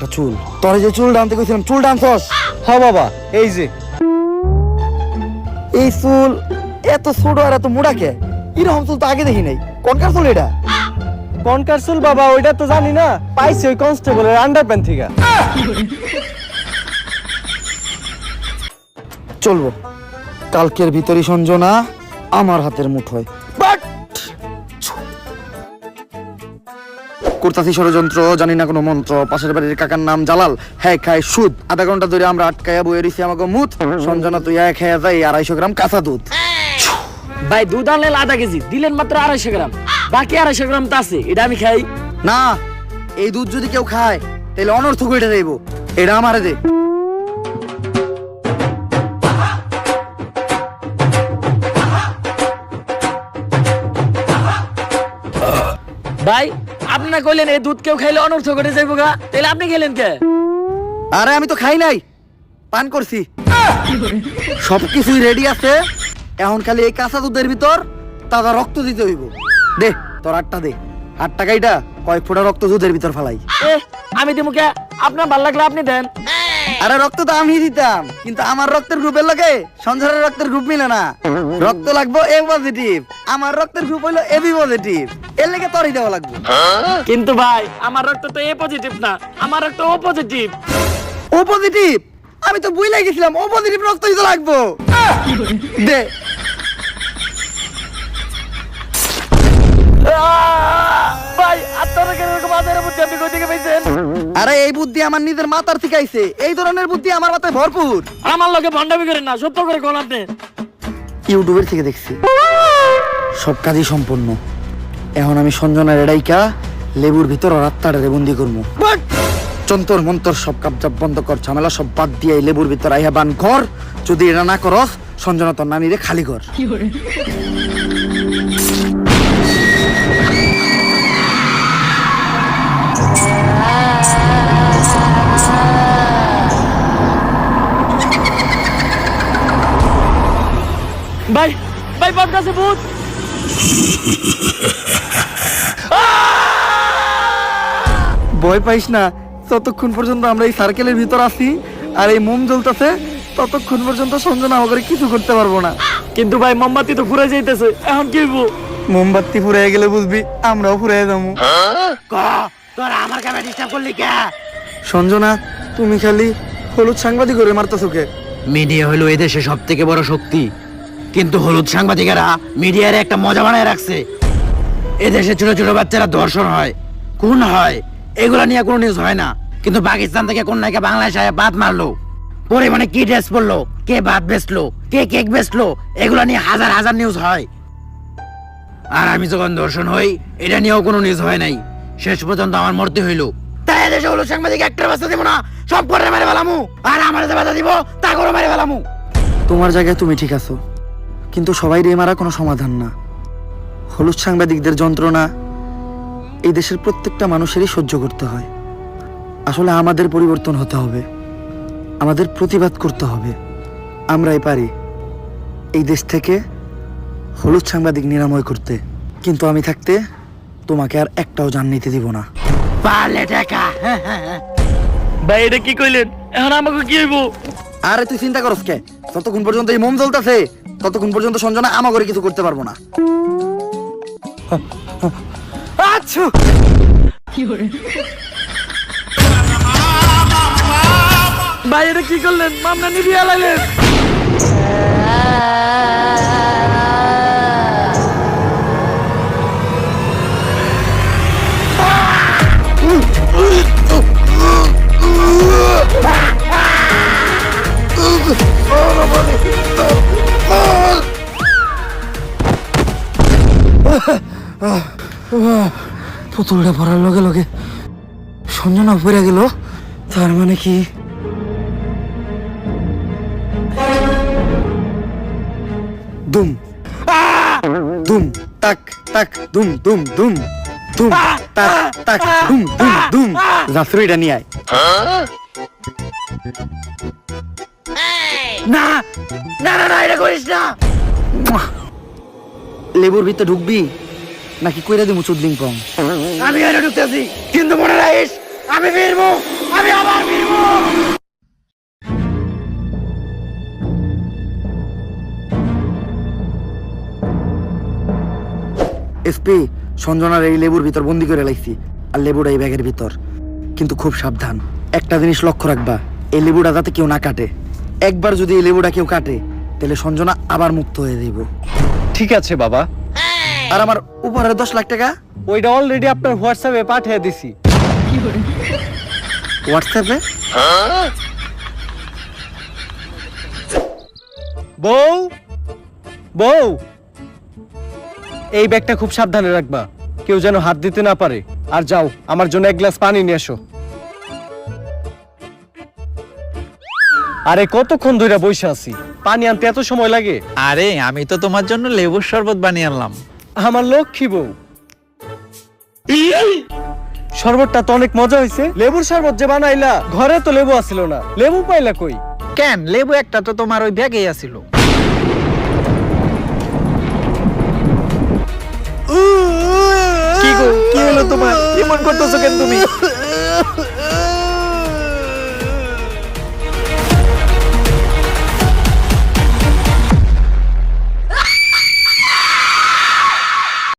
পাকা চুল, তোরে যে চুল টানতে কইছিলাম চুল টানছস? হ্যাঁ বাবা, এই যে এই চুল এত ছোট আর এত মোটা কে? এরকম চুল তো আগে দেখি নাই। কোনকার চুল এটা? কনকার চুল বাবা, ওইটা তো জানি না, পাইছি ওই কনস্টেবলের আন্ডারপ্যান্ট থেকে। চলবো, কালকের ভিতরই সঞ্জনা আমার হাতের মুঠোয়। করতাছি ষড়যন্ত্র, জানি না কোনো মন্ত্র। পাশের বাড়ির কাকার নাম জালাল, হ্যাঁ খায় সুদ। আধা ঘন্টা ধরে আমরা আটকায়া বয়ে রইছি আমাকে মুত। সঞ্জনা তুই এক খেয়ে যাই 250 গ্রাম কাঁচা দুধ। ভাই দুধ আনলেন আধা কেজি, দিলেন মাত্র 250 গ্রাম, বাকি 250 গ্রাম তো আছে, এটা আমি খাই না। এই দুধ যদি কেউ খায় তাহলে অনর্থক হয়ে যাইব। এটা আমারে দে। ভাই। আপনি না কইলেন এই দুধ কেউ খাইলে অনর্থ করে যাইব গা, তাহলে আপনি খেলেন কে? আরে আমি তো খাই নাই, পান করছি। সবকিছুই রেডি আছে, এখন খালি এই কাঁচা দুধের ভিতর তাজা রক্ত দিতে হইব। দে তোর 8টা দে। 8 টাকাইটা কয়েক ফোঁটা রক্ত দুধের ভিতর ফালাই। আমি দিমু কে? আপনার ভালো লাগলে আপনি দেন। আরে রক্ত তো আমি দিতাম, কিন্তু আমার রক্তের গ্রুপের লগে সঞ্জয়ের রক্তের গ্রুপ মিলে না। রক্ত লাগবো এ পজিটিভ, আমার রক্তের গ্রুপ হইলো এবি পজিটিভ, এর লেগে তোরই দেওয়া লাগবে। কিন্তু ভাই আমার রক্ত তো এ পজিটিভ না, আমার রক্ত ও পজিটিভ। ও পজিটিভ? আমি তো বুঝলাই গেছিলাম ও পজিটিভ রক্তই তো লাগবো। দে। ভাই আপনারা কেন এরকম আদারের বুদ্ধি আপনি কই থেকে পাইছেন? আরে এই বুদ্ধি আমার নিজের মাথার থেকে আইছে। এই ধরনের বুদ্ধি আমার মাথায় ভরপুর। আমার লগে ভন্ডামি করেন না, সত্য করে কোন আপনি? ইউটিউবের থেকে দেখছি। সব কাজই সম্পূর্ণ। এখন আমি সঞ্জনার এড়াইকা লেবুর ভিতর রাত্তাটারে বন্দি করবো। যন্তর মন্তর সব কাপজাপ বন্ধ কর, ঝামেলা সব বাদ দিয়ে এই লেবুর ভিতর আইহা বান কর। যদি এটা না করস সঞ্জনা তোর নানিরে খালি কর। ভাই ভাই বাপ কাছে ভূত। ভয় পাইস না, ততক্ষণ পর্যন্ত আমরা এই সার্কেলের ভিতর আছি আর এই মোম জ্বলতেছে, ততক্ষণ পর্যন্ত সঞ্জনা আমাকে কিছু করতে পারবো না। কিন্তু ভাই মোমবাতি তো ফুরাই যাইতেছে, এখন কি হইব? মোমবাতি ফুরাই গেলে বুঝবি আমরাও ফুরাই যাবো। তোরা আমার কামে ডিস্টার্ব করলি কে? সঞ্জনা তুমি খালি হলুদ সাংবাদিক করে মারতেছো কে? মিডিয়া হলো এদেশে সব থেকে বড় শক্তি, কিন্তু হলুদ সাংবাদিকেরা মিডিয়ার একটা মজা বানায় রাখছে। এদেশে ছোট ছোট বাচ্চারা ধর্ষণ হয়, খুন হয়, এগুলা নিয়ে কোনো নিউজ হয় না। কিন্তু পাকিস্তান থেকে কোন নায়িকা বাংলাদেশে বাদ মারলো, পরিমাণে কি ড্রেস পরলো, কে ভাত বেচলো, কে কেক বেচলো, এগুলা নিয়ে হাজার হাজার নিউজ হয়। আর আমি যখন ধর্ষণ হই, এটা নিয়েও কোনো নিউজ হয় নাই। শেষ পর্যন্ত আমার মরতে হইলো। তাই এদেশে হলুদ সাংবাদিক একটার বাচ্চা দিব না, সব করে মেরে ফেলামু। আর আমার যে বাধা দিব তা করে মেরে ফেলামু। তোমার জায়গায় তুমি ঠিক আছো, কিন্তু সবাই রে মারা কোনো সমাধান না। হলুদ সাংবাদিকদের যন্ত্রণা এই দেশের প্রত্যেকটা মানুষেরই সহ্য করতে হয়। আসলে আমাদের পরিবর্তন হতে হবে, আমাদের প্রতিবাদ করতে হবে। আমরাই পারি এই দেশ থেকে হলুদ সাংবাদিক নিরাময় করতে। কিন্তু আমি থাকতে তোমাকে আর একটাও জান নিতে দিব না। পারলে টাকা। ভাই এটা কি কইলেন? এখন আমাকে কি হইব? আরে তুই চিন্তা করস কে? যতক্ষণ পর্যন্ত এই মোম জ্বলতেছে ততক্ষণ পর্যন্ত সঞ্জনা আমাকে কিছু করতে পারবো না। আচ্ছা ভাই এটা কি করলেন? মামলা নিবিয়ে লাইলেন। পুতুলটা পড়ার লগে লগে সঞ্জনা পড়ে গেল, তার মানে কি দুম দুম তাক তাক দুম দুম দুম দুম তাক তাক দুম দুম দুম। জাফরিটা নিয়ে আয়। না না না না, এটা করিস না। লেবুর ভিতরে ঢুকবি নাকি কইরা দিমু চুদলিং পং? আমি এনে ঢুকতেছি, কিন্তু মনে রাখিস আমি ফিরবো, আমি পেয়ে সঞ্জনার এই লেবুর ভিতর বন্দি করে লাইছি, আর লেবুটা এই ব্যাগের ভিতর। কিন্তু খুব সাবধান, একটা জিনিস লক্ষ্য রাখবা, এই লেবুটা যাতে কেউ না কাটে। একবার যদি এই লেবুটা কেউ কাটে তাহলে সঞ্জনা আবার মুক্ত হয়ে যাইব। ঠিক আছে বাবা, আর আমার উপহারের 10 লাখ টাকা ওইটা অলরেডি আপনার হোয়াটসঅ্যাপে পাঠিয়ে দিছি। হোয়াটসঅ্যাপে? বউ, বউ, এই ব্যাগটা খুব সাবধানে রাখবা, কেউ যেন হাত দিতে না পারে। আর যাও, আমার জন্য 1 গ্লাস পানি নিয়ে এসো। আরে কতক্ষণ ধরে বসে আছি, পানি আনতে এত সময় লাগে? আরে আমি তো তোমার জন্য লেবুর শরবত বানিয়ে আনলাম। আমার লক্ষ্মী বউ, শরবতটা তো অনেক মজা হয়েছে। লেবুর শরবত যে বানাইলা, ঘরে তো লেবু আসিল না, লেবু পাইলা কই? কেন, লেবু একটা তো তোমার ওই ব্যাগেই আছিল। কি গো, কি হলো তোমার? এমন করতেছো কেন তুমি?